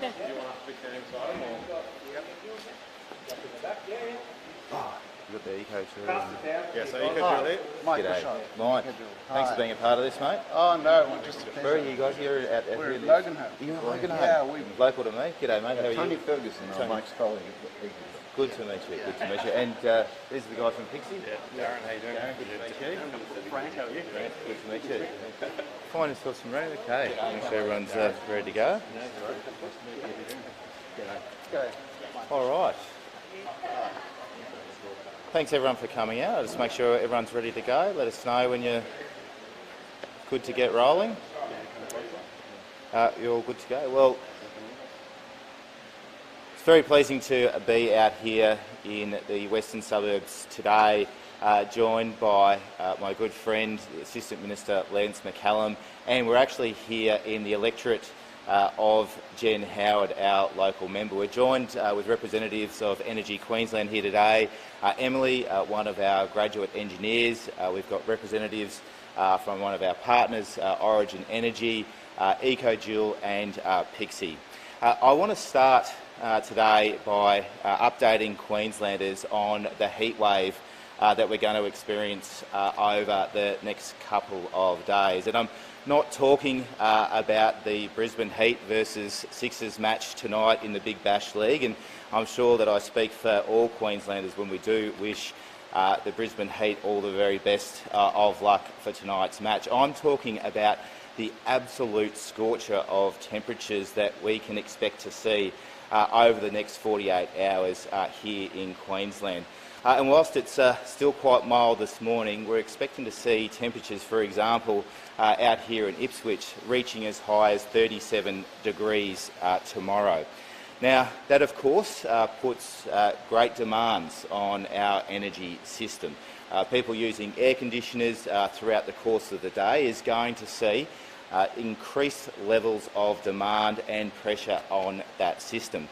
Do you want us to pick them inside them or? You've got the eco tour. Yeah, so eco drill there. Mike, G'day. shot. Mike, thanks for being a part of this, mate. Oh no, we're just a Where are you guys? You're at We're at Loganholme. You're at Loganholme? Yeah, we. Local to me. G'day, mate. How are Tony you? Ferguson, our Mike's colleague. Good to meet you. Good to meet you. And this is the guy from Pixie. Yeah, Darren, how you doing? Darren, good to meet you. Frank, how are you? Good to meet you. Find yourself some ready. Okay. Make sure everyone's ready to go. All right. Thanks everyone for coming out. I'll just make sure everyone's ready to go. Let us know when you're good to get rolling. You're all good to go. Well, it's very pleasing to be out here in the western suburbs today, joined by my good friend, the Assistant Minister Lance McCallum, and we're actually here in the electorate of Jen Howard, our local member. We're joined with representatives of Energy Queensland here today. Emily, one of our graduate engineers. We've got representatives from one of our partners, Origin Energy, EcoDual and Pixie. I want to start today by updating Queenslanders on the heat wave that we're going to experience over the next couple of days. And I'm not talking about the Brisbane Heat versus Sixers match tonight in the Big Bash League, and I'm sure that I speak for all Queenslanders when we do wish the Brisbane Heat all the very best of luck for tonight's match. I'm talking about the absolute scorcher of temperatures that we can expect to see over the next 48 hours here in Queensland. And whilst it's still quite mild this morning, we're expecting to see temperatures, for example, out here in Ipswich reaching as high as 37 degrees tomorrow. Now, that of course puts great demands on our energy system. People using air conditioners throughout the course of the day is going to see increased levels of demand and pressure on that system.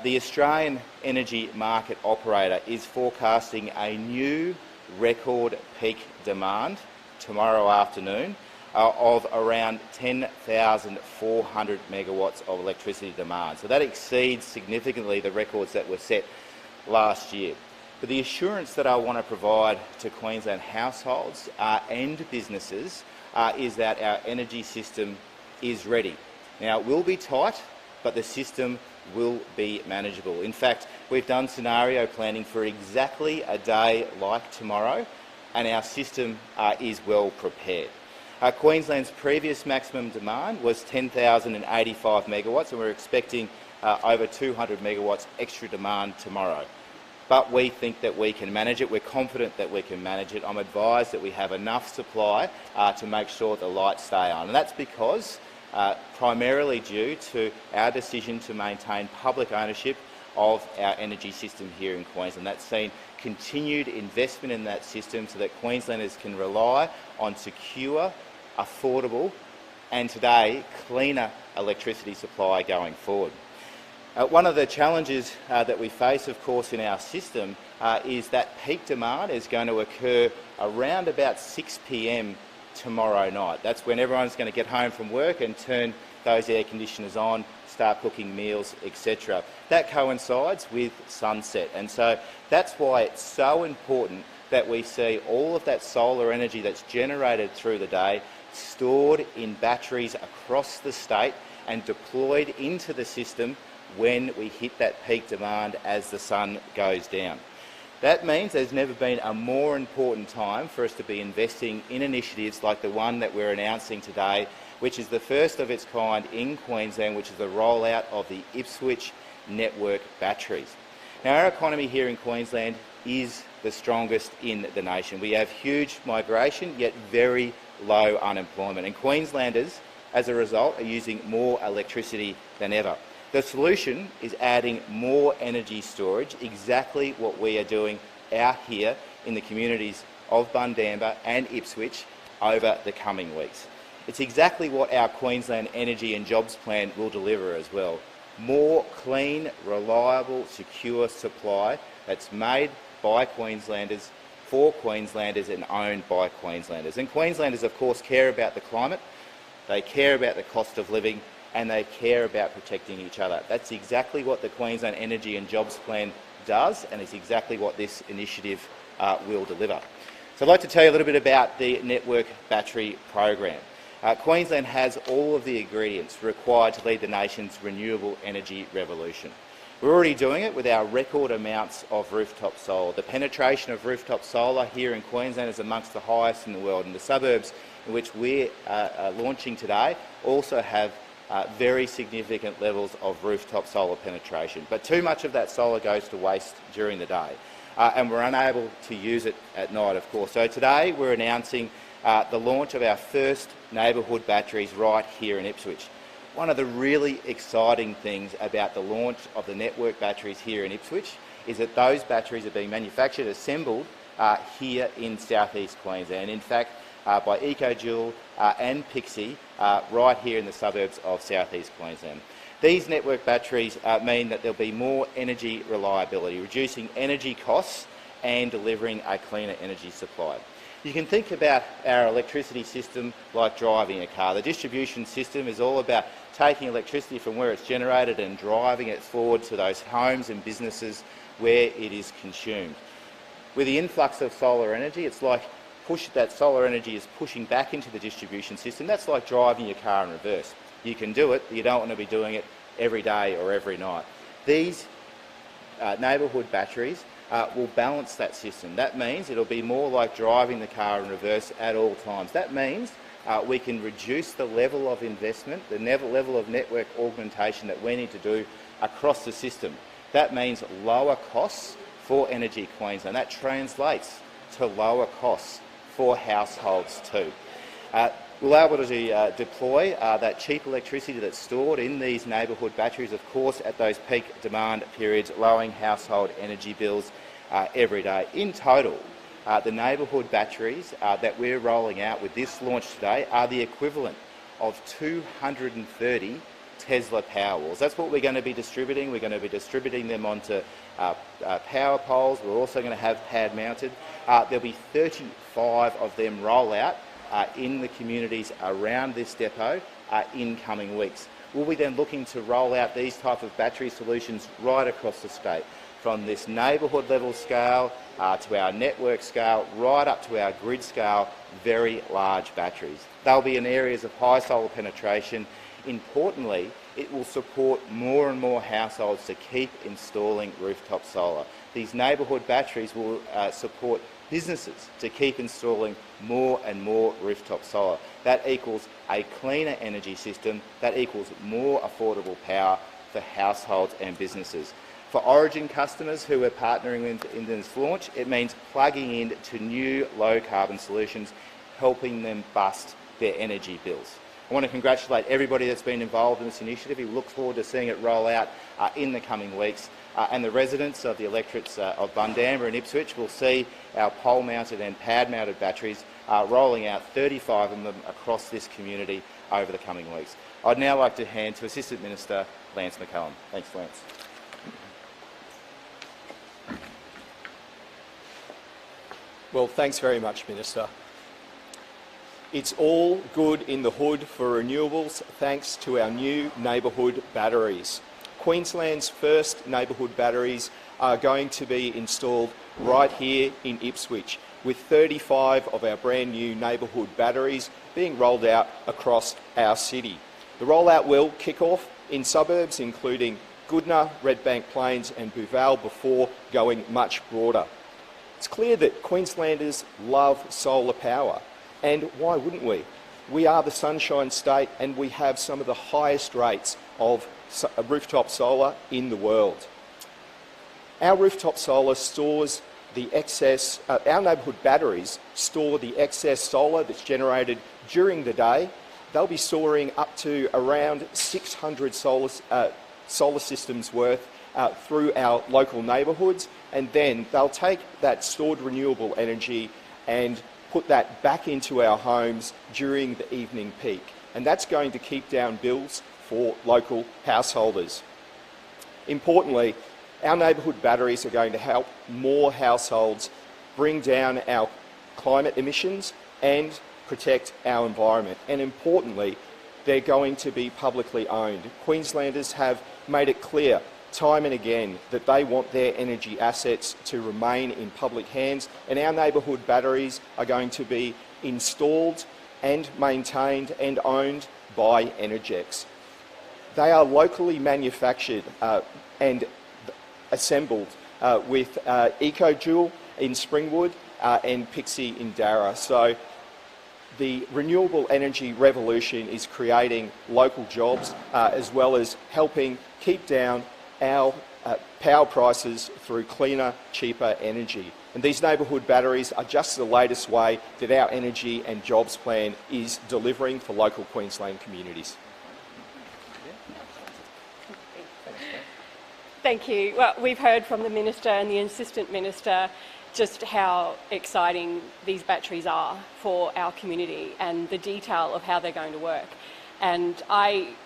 The Australian Energy Market Operator is forecasting a new record peak demand tomorrow afternoon of around 10,400 megawatts of electricity demand. So that exceeds significantly the records that were set last year. But the assurance that I want to provide to Queensland households and businesses is that our energy system is ready. Now, it will be tight, but the system will be manageable. In fact, we've done scenario planning for exactly a day like tomorrow, and our system is well prepared. Queensland's previous maximum demand was 10,085 megawatts, and we're expecting over 200 megawatts extra demand tomorrow. But we think that we can manage it. We're confident that we can manage it. I'm advised that we have enough supply to make sure the lights stay on, and that's because primarily due to our decision to maintain public ownership of our energy system here in Queensland. That's seen continued investment in that system so that Queenslanders can rely on secure, affordable and today cleaner electricity supply going forward. One of the challenges that we face, of course, in our system is that peak demand is going to occur around about 6 p.m. tomorrow night. That's when everyone's going to get home from work and turn those air conditioners on, start cooking meals, etc. That coincides with sunset, and so that's why it's so important that we see all of that solar energy that's generated through the day stored in batteries across the state and deployed into the system when we hit that peak demand as the sun goes down. That means there's never been a more important time for us to be investing in initiatives like the one that we're announcing today, which is the first of its kind in Queensland, which is the rollout of the Ipswich network batteries. Now, our economy here in Queensland is the strongest in the nation. We have huge migration, yet very low unemployment, and Queenslanders, as a result, are using more electricity than ever. The solution is adding more energy storage, exactly what we are doing out here in the communities of Bundamba and Ipswich over the coming weeks. It's exactly what our Queensland Energy and Jobs Plan will deliver as well. More clean, reliable, secure supply that's made by Queenslanders, for Queenslanders and owned by Queenslanders. And Queenslanders, of course, care about the climate, they care about the cost of living, and they care about protecting each other. That's exactly what the Queensland Energy and Jobs Plan does, and it's exactly what this initiative will deliver. So I'd like to tell you a little bit about the Network Battery Program. Queensland has all of the ingredients required to lead the nation's renewable energy revolution. We're already doing it with our record amounts of rooftop solar. The penetration of rooftop solar here in Queensland is amongst the highest in the world, and the suburbs in which we're launching today also have very significant levels of rooftop solar penetration. But too much of that solar goes to waste during the day, and we're unable to use it at night, of course. So today we're announcing the launch of our first neighbourhood batteries right here in Ipswich. One of the really exciting things about the launch of the network batteries here in Ipswich is that those batteries are being manufactured, assembled here in southeast Queensland. In fact, by EcoJoule and Pixie right here in the suburbs of southeast Queensland. These network batteries mean that there'll be more energy reliability, reducing energy costs and delivering a cleaner energy supply. You can think about our electricity system like driving a car. The distribution system is all about taking electricity from where it's generated and driving it forward to those homes and businesses where it is consumed. With the influx of solar energy, it's like that solar energy is pushing back into the distribution system. That's like driving your car in reverse. You can do it, but you don't want to be doing it every day or every night. These neighbourhood batteries will balance that system. That means it'll be more like driving the car in reverse at all times. That means we can reduce the level of investment, the level of network augmentation that we need to do across the system. That means lower costs for Energy Queensland. That translates to lower costs for households too. We'll be able to deploy that cheap electricity that's stored in these neighbourhood batteries, of course, at those peak demand periods, lowering household energy bills every day. In total, the neighbourhood batteries that we're rolling out with this launch today are the equivalent of 230 Tesla Powerwalls. That's what we're going to be distributing. We're going to be distributing them onto power poles. We're also going to have pad mounted. There'll be 35 of them roll out in the communities around this depot in coming weeks. We'll be then looking to roll out these type of battery solutions right across the state, from this neighbourhood level scale to our network scale, right up to our grid scale, very large batteries. They'll be in areas of high solar penetration. Importantly, it will support more and more households to keep installing rooftop solar. These neighbourhood batteries will support businesses to keep installing more and more rooftop solar. That equals a cleaner energy system, that equals more affordable power for households and businesses. For Origin customers who are partnering in this launch, it means plugging in to new low-carbon solutions, helping them bust their energy bills. I want to congratulate everybody that's been involved in this initiative. We look forward to seeing it roll out in the coming weeks. And the residents of the electorates of Bundamba and Ipswich will see our pole-mounted and pad-mounted batteries rolling out 35 of them across this community over the coming weeks. I'd now like to hand to Assistant Minister Lance McCallum. Thanks, Lance. Well, thanks very much, Minister. It's all good in the hood for renewables thanks to our new neighbourhood batteries. Queensland's first neighbourhood batteries are going to be installed right here in Ipswich, with 35 of our brand new neighbourhood batteries being rolled out across our city. The rollout will kick off in suburbs including Goodna, Redbank Plains and Bouval before going much broader. It's clear that Queenslanders love solar power, and why wouldn't we? We are the Sunshine State and we have some of the highest rates of rooftop solar in the world. Our rooftop solar stores the excess, our neighbourhood batteries store the excess solar that's generated during the day. They'll be storing up to around 600 solar systems worth through our local neighbourhoods, and then they'll take that stored renewable energy and put that back into our homes during the evening peak. And that's going to keep down bills for local householders. Importantly, our neighbourhood batteries are going to help more households bring down our climate emissions and protect our environment. And importantly, they're going to be publicly owned. Queenslanders have made it clear time and again that they want their energy assets to remain in public hands, and our neighbourhood batteries are going to be installed and maintained and owned by Energex. They are locally manufactured and assembled with EcoJoule in Springwood and Pixie in Darra. So the renewable energy revolution is creating local jobs as well as helping keep down our power prices through cleaner, cheaper energy. And these neighbourhood batteries are just the latest way that our energy and jobs plan is delivering for local Queensland communities. Thank you. Well, we've heard from the Minister and the Assistant Minister just how exciting these batteries are for our community and the detail of how they're going to work. And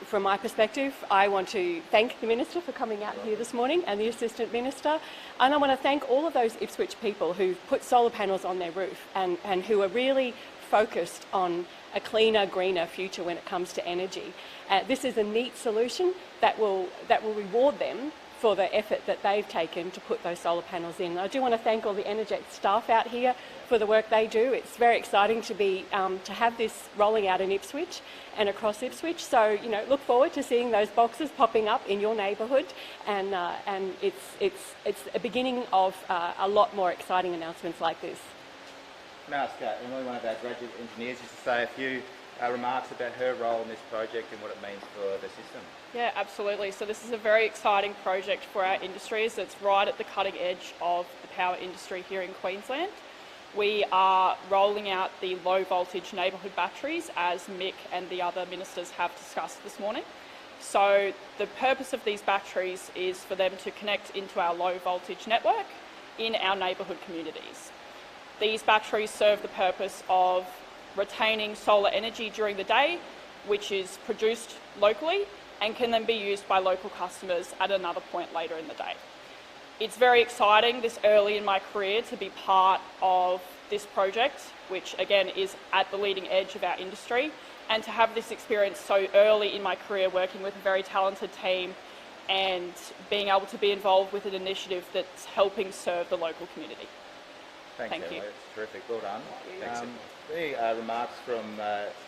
from my perspective, I want to thank the Minister for coming out here this morning and the Assistant Minister. And I want to thank all of those Ipswich people who've put solar panels on their roof and who are really focused on a cleaner, greener future when it comes to energy. This is a neat solution that will reward them for the effort that they've taken to put those solar panels in. I do want to thank all the Energex staff out here for the work they do. It's very exciting to have this rolling out in Ipswich and across Ipswich. So, look forward to seeing those boxes popping up in your neighbourhood, and it's a beginning of a lot more exciting announcements like this. Can I ask Emily, one of our graduate engineers, just to say a few remarks about her role in this project and what it means for the system? Yeah, absolutely. So this is a very exciting project for our industries. It's right at the cutting edge of the power industry here in Queensland. We are rolling out the low voltage neighbourhood batteries, as Mick and the other ministers have discussed this morning. So the purpose of these batteries is for them to connect into our low voltage network in our neighbourhood communities. These batteries serve the purpose of retaining solar energy during the day, which is produced locally and can then be used by local customers at another point later in the day. It's very exciting this early in my career to be part of this project, which again is at the leading edge of our industry, and to have this experience so early in my career working with a very talented team and being able to be involved with an initiative that's helping serve the local community. Thanks, Thank you. Emily. That's terrific. Well done. Thanks. Any remarks from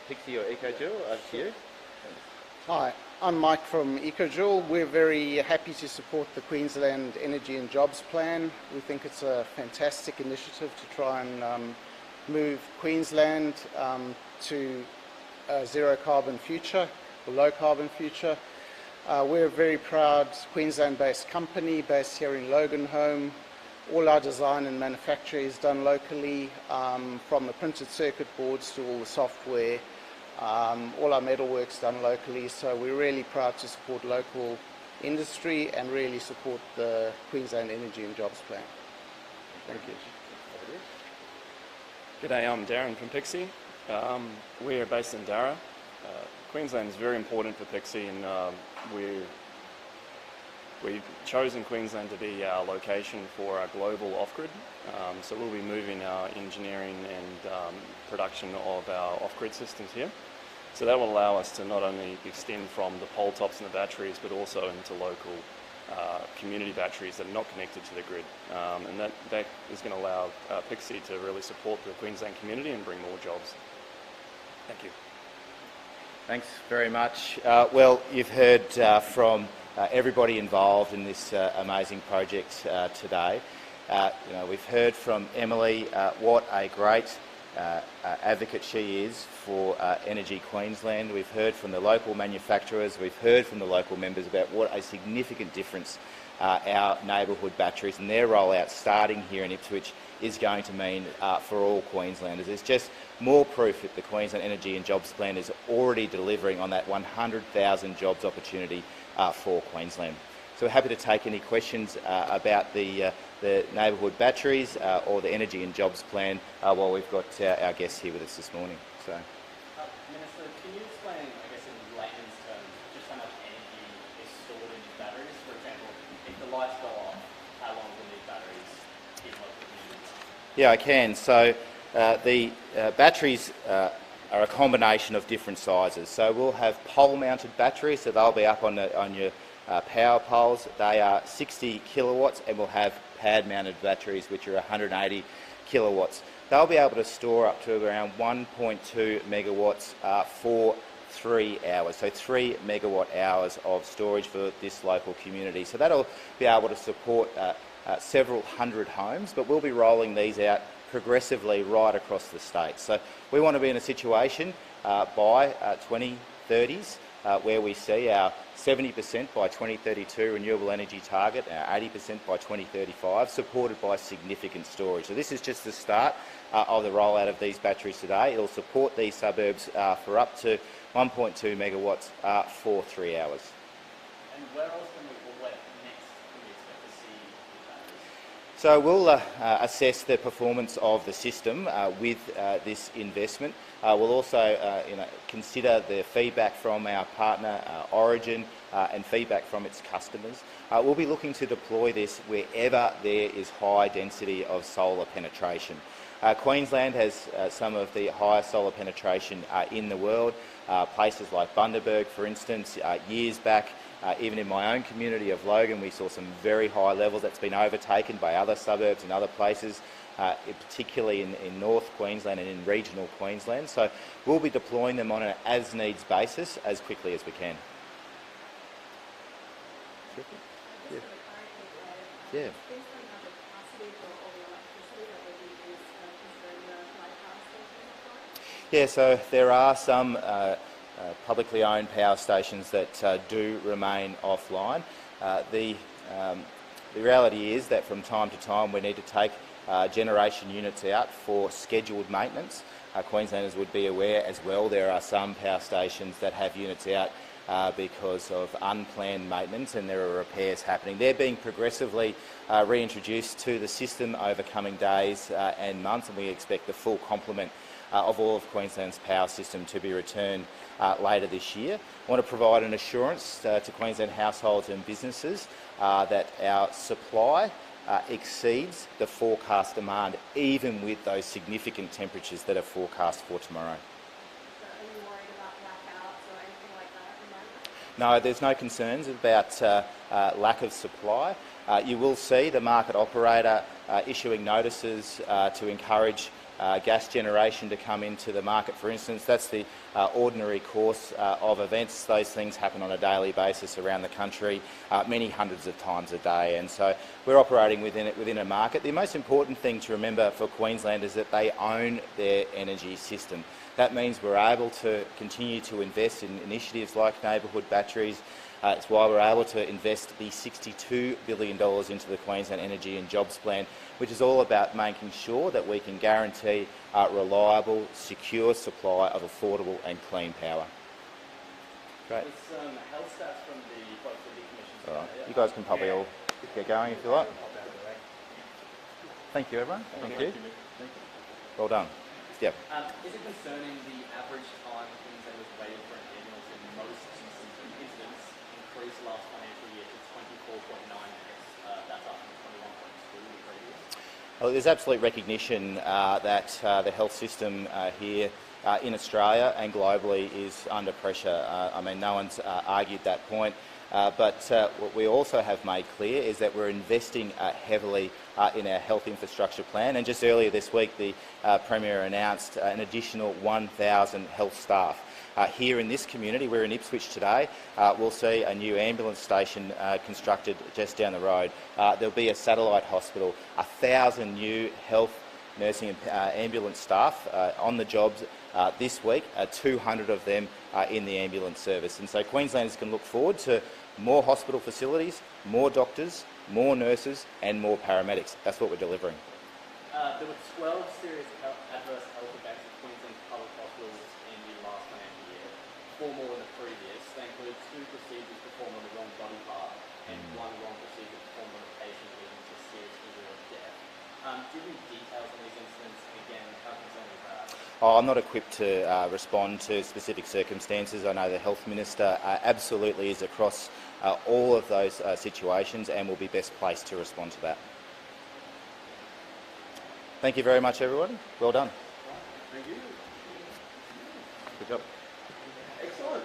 Pixie or EcoJoule? Over to you. Hi, I'm Mike from EcoJoule. We're very happy to support the Queensland Energy and Jobs Plan. We think it's a fantastic initiative to try and move Queensland to a zero carbon future, a low carbon future. We're a very proud Queensland-based company based here in Loganholme. All our design and manufacture is done locally, from the printed circuit boards to all the software. All our metalwork's done locally, so we're really proud to support local industry and really support the Queensland Energy and Jobs Plan. Thank you. G'day, I'm Darren from Pixie. We're based in Darra. Queensland is very important for Pixie, and we've chosen Queensland to be our location for our global off-grid. So we'll be moving our engineering and production of our off-grid systems here. So that will allow us to not only extend from the pole tops and the batteries, but also into local community batteries that are not connected to the grid. And that is going to allow Pixie to really support the Queensland community and bring more jobs. Thank you. Thanks very much. Well, you've heard from everybody involved in this amazing project today. We've heard from Emily what a great advocate she is for Energy Queensland. We've heard from the local manufacturers, we've heard from the local members about what a significant difference our neighbourhood batteries and their rollout starting here in Ipswich is going to mean for all Queenslanders. There's just more proof that the Queensland Energy and Jobs Plan is already delivering on that 100,000 jobs opportunity for Queensland. So we're happy to take any questions about the neighbourhood batteries or the Energy and Jobs Plan while we've got our guests here with us this morning. So, Minister, can you explain, I guess in layman's terms, just how much energy is stored in these batteries? For example, if the lights go off, how long will these batteries keep local communities? yeah, I can. So the batteries are a combination of different sizes. So we'll have pole-mounted batteries, so they'll be up on your power poles. They are 60 kilowatts, and we'll have pad-mounted batteries, which are 180 kilowatts. They'll be able to store up to around 1.2 megawatts for 3 hours, so 3 megawatt hours of storage for this local community. So that'll be able to support several hundred homes, but we'll be rolling these out progressively right across the state. So we want to be in a situation by 2030s where we see our 70% by 2032 renewable energy target, our 80% by 2035, supported by significant storage. So this is just the start of the rollout of these batteries today. It'll support these suburbs for up to 1.2 megawatts for 3 hours. And where else can we, or where next can we expect to see these batteries? So we'll assess the performance of the system with this investment. We'll also consider the feedback from our partner Origin and feedback from its customers. We'll be looking to deploy this wherever there is high density of solar penetration. Queensland has some of the highest solar penetration in the world. Places like Bundaberg, for instance, years back, even in my own community of Logan, we saw some very high levels. That's been overtaken by other suburbs and other places, particularly in North Queensland and in regional Queensland. So we'll be deploying them on an as-needs basis as quickly as we can. Yeah. Yeah, so there are some publicly owned power stations that do remain offline. The reality is that from time to time we need to take generation units out for scheduled maintenance. Queenslanders would be aware as well there are some power stations that have units out because of unplanned maintenance, and there are repairs happening. They're being progressively reintroduced to the system over coming days and months, and we expect the full complement of all of Queensland's power system to be returned later this year. I want to provide an assurance to Queensland households and businesses that our supply exceeds the forecast demand, even with those significant temperatures that are forecast for tomorrow. No, there's no concerns about lack of supply. You will see the market operator issuing notices to encourage gas generation to come into the market, for instance. That's the ordinary course of events. Those things happen on a daily basis around the country, many hundreds of times a day, and so we're operating within a market. The most important thing to remember for Queensland is that they own their energy system. That means we're able to continue to invest in initiatives like Neighbourhood batteries. It's why we're able to invest the $62 billion into the Queensland Energy and Jobs Plan, which is all about making sure that we can guarantee reliable, secure supply of affordable and clean power. Great. There's some health stats from the Productivity Commission. All right. You guys can probably all get going if you like. Thank you, everyone. Thank you. Well done. Yep. Is it concerning the average time Queenslanders waited for an ambulance in most incidents increased last financial year to 24.9 minutes? That's up from 21.2 the previous. Well, there's absolute recognition that the health system here in Australia and globally is under pressure. I mean, no one's argued that point. But what we also have made clear is that we're investing heavily in our health infrastructure plan, and just earlier this week the Premier announced an additional 1,000 health staff. Here in this community, we're in Ipswich today, we'll see a new ambulance station constructed just down the road. There'll be a satellite hospital, 1,000 new health, nursing and ambulance staff on the jobs this week, 200 of them in the ambulance service. And so Queenslanders can look forward to more hospital facilities, more doctors, more nurses and more paramedics. That's what we're delivering. There were 12 serious adverse health events at Queensland's public hospitals in the last financial year, 4 more than the previous. They include 2 procedures performed on the wrong body part and 1 wrong procedure performed on a patient leading to serious injury or death. Do you have any details on these incidents? And again, how concerned is that? I'm not equipped to respond to specific circumstances. I know the Health Minister absolutely is across all of those situations and will be best placed to respond to that. Thank you very much, everyone. Well done. Thank you. Good job. Excellent.